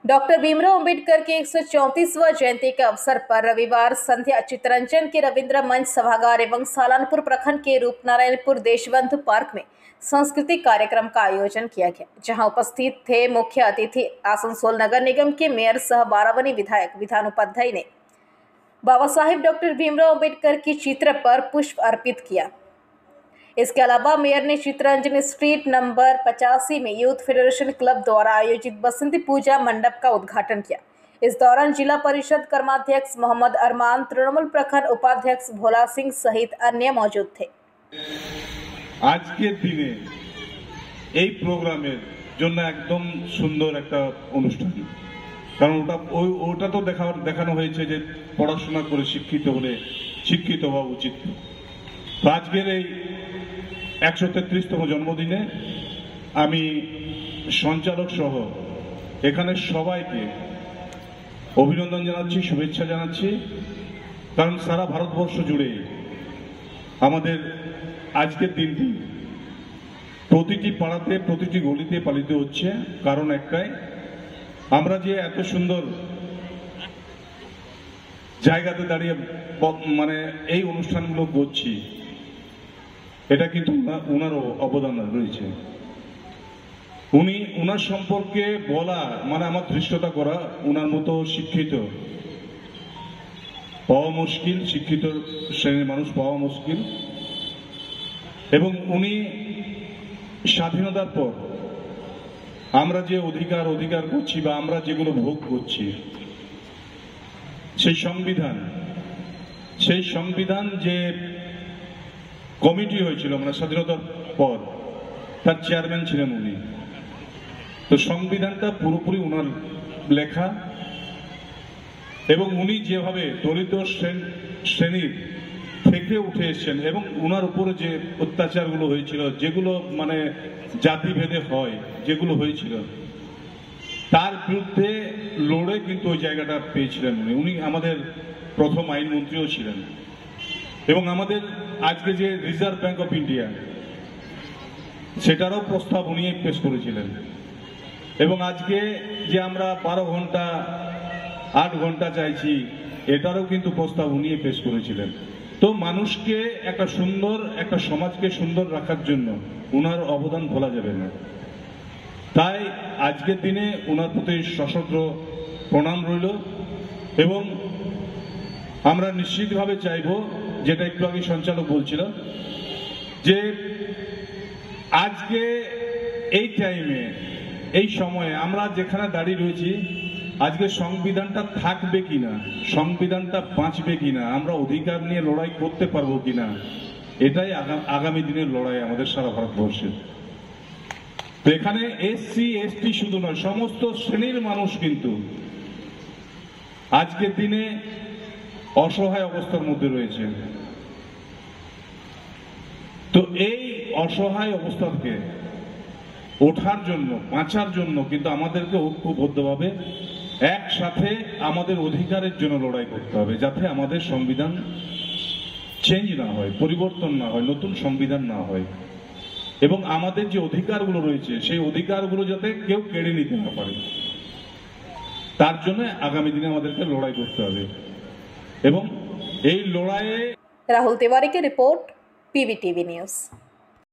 Doctor Bhimrao Ambedkar के 134वां जयंती के अवसर पर रविवार संध्या चित्तरंजन के रविंद्र मंच सभागार एवं सालानपुर प्रखंड के रूपनारायणपुर देशबंधु पार्क में सांस्कृतिक कार्यक्रम का आयोजन किया गया, जहां उपस्थित थे मुख्य अतिथि आसनसोल नगर निगम के मेयर सह बारावनी विधायक विधान उपाध्याय ने बाबा साहेब डॉक्टर भीमराव अंबेडकर की चित्र पर पुष्प अर्पित किया। इसके अलावा मेयर ने चित्तरंजन स्ट्रीट नंबर 85 में यूथ फेडरेशन क्लब द्वारा आयोजित बसंती पूजा मंडप का उद्घाटन किया। इस दौरान जिला परिषद कर्माध्यक्ष मोहम्मद अरमान, तृणमूल प्रखंड उपाध्यक्ष भोला सिंह सहित अन्य मौजूद थे। आज के दिने এই প্রোগ্রামের জন্য একদম সুন্দর একটা অনুষ্ঠান, কারণ ওটা তো দেখানো হয়েছে যে পড়াশোনা করে শিক্ষিত হলে শিক্ষিত হওয়া উচিত। তো আজকের এই 133তম জন্মদিনে আমি সঞ্চালক সহ এখানে সবাইকে অভিনন্দন জানাচ্ছি, শুভেচ্ছা জানাচ্ছি, কারণ সারা ভারতবর্ষ জুড়ে আমাদের আজকের দিনটি প্রতিটি পাড়াতে প্রতিটি গলিতে পালিত হচ্ছে। কারণ একটাই, আমরা যে এত সুন্দর জায়গাতে দাঁড়িয়ে মানে এই অনুষ্ঠানগুলো করছি, এটা কিন্তু ওনারও অবদান রয়েছে। ওনার সম্পর্কে বলা মানে আমার ধৃষ্টতা করা, ওনার মতো শিক্ষিত পাওয়া মুশকিল, শিক্ষিত শ্রেণীর মানুষ পাওয়া মুশকিল। এবং উনি স্বাধীনতার পর আমরা যে অধিকার করছি বা আমরা যেগুলো ভোগ করছি, সেই সংবিধান যে কমিটি হয়েছিল মানে স্বাধীনতার পর, তার চেয়ারম্যান ছিলেন উনি। তো সংবিধানটা পুরোপুরি উনার লেখা, এবং উনি যেভাবে দলিত শ্রেণীর থেকে উঠে এসেছেন এবং উনার উপরে যে অত্যাচারগুলো হয়েছিল, যেগুলো মানে জাতিভেদে হয়, যেগুলো হয়েছিল, তার বিরুদ্ধে লড়ে কিন্তু ওই জায়গাটা পেয়েছিলেন উনি। আমাদের প্রথম আইনমন্ত্রীও ছিলেন এবং আমাদের আজকে যে রিজার্ভ ব্যাংক অফ ইন্ডিয়া, সেটারও প্রস্তাব উনি পেশ করেছিলেন। এবং আজকে যে আমরা 12 ঘন্টা 8 ঘন্টা চাইছি, এটারও কিন্তু প্রস্তাব উনি পেশ করেছিলেন। তো মানুষকে একটা সমাজকে সুন্দর রাখার জন্য উনার অবদান ভোলা যাবে না। তাই আজকের দিনে উনার প্রতি সশস্ত্র প্রণাম রইল। এবং আমরা নিশ্চিতভাবে চাইব, যেটা একটু আগে সঞ্চালক বলছিল, যে আজকে এই টাইমে এই সময়ে আমরা যেখানে দাঁড়িয়ে রয়েছি, আজকে সংবিধানটা থাকবে কিনা, সংবিধানটা বাঁচবে কিনা, আমরা অধিকার নিয়ে লড়াই করতে পারবো কিনা, এটাই আগামী দিনের লড়াই আমাদের সারা ভারতবর্ষে। তো এখানে এসসি এসটি শুধু নয়, সমস্ত শ্রেণীর মানুষ কিন্তু আজকের দিনে অসহায় অবস্থার মধ্যে রয়েছে। তো এই অসহায় অবস্থা থেকে ওঠার জন্য, বাঁচার জন্য কিন্তু আমাদেরকে ঐক্যবদ্ধভাবে একসাথে আমাদের অধিকারের জন্য লড়াই করতে হবে, যাতে আমাদের সংবিধান চেঞ্জ না হয়, পরিবর্তন না হয়, নতুন সংবিধান না হয়, এবং আমাদের যে অধিকারগুলো রয়েছে সেই অধিকারগুলো যাতে কেউ কেড়ে নিতে না পারে। তার জন্য আগামী দিনে আমাদেরকে লড়াই করতে হবে। এবং এই লড়াইয়ে राहुल तिवारी की रिपोर्ट, PVTV न्यूज।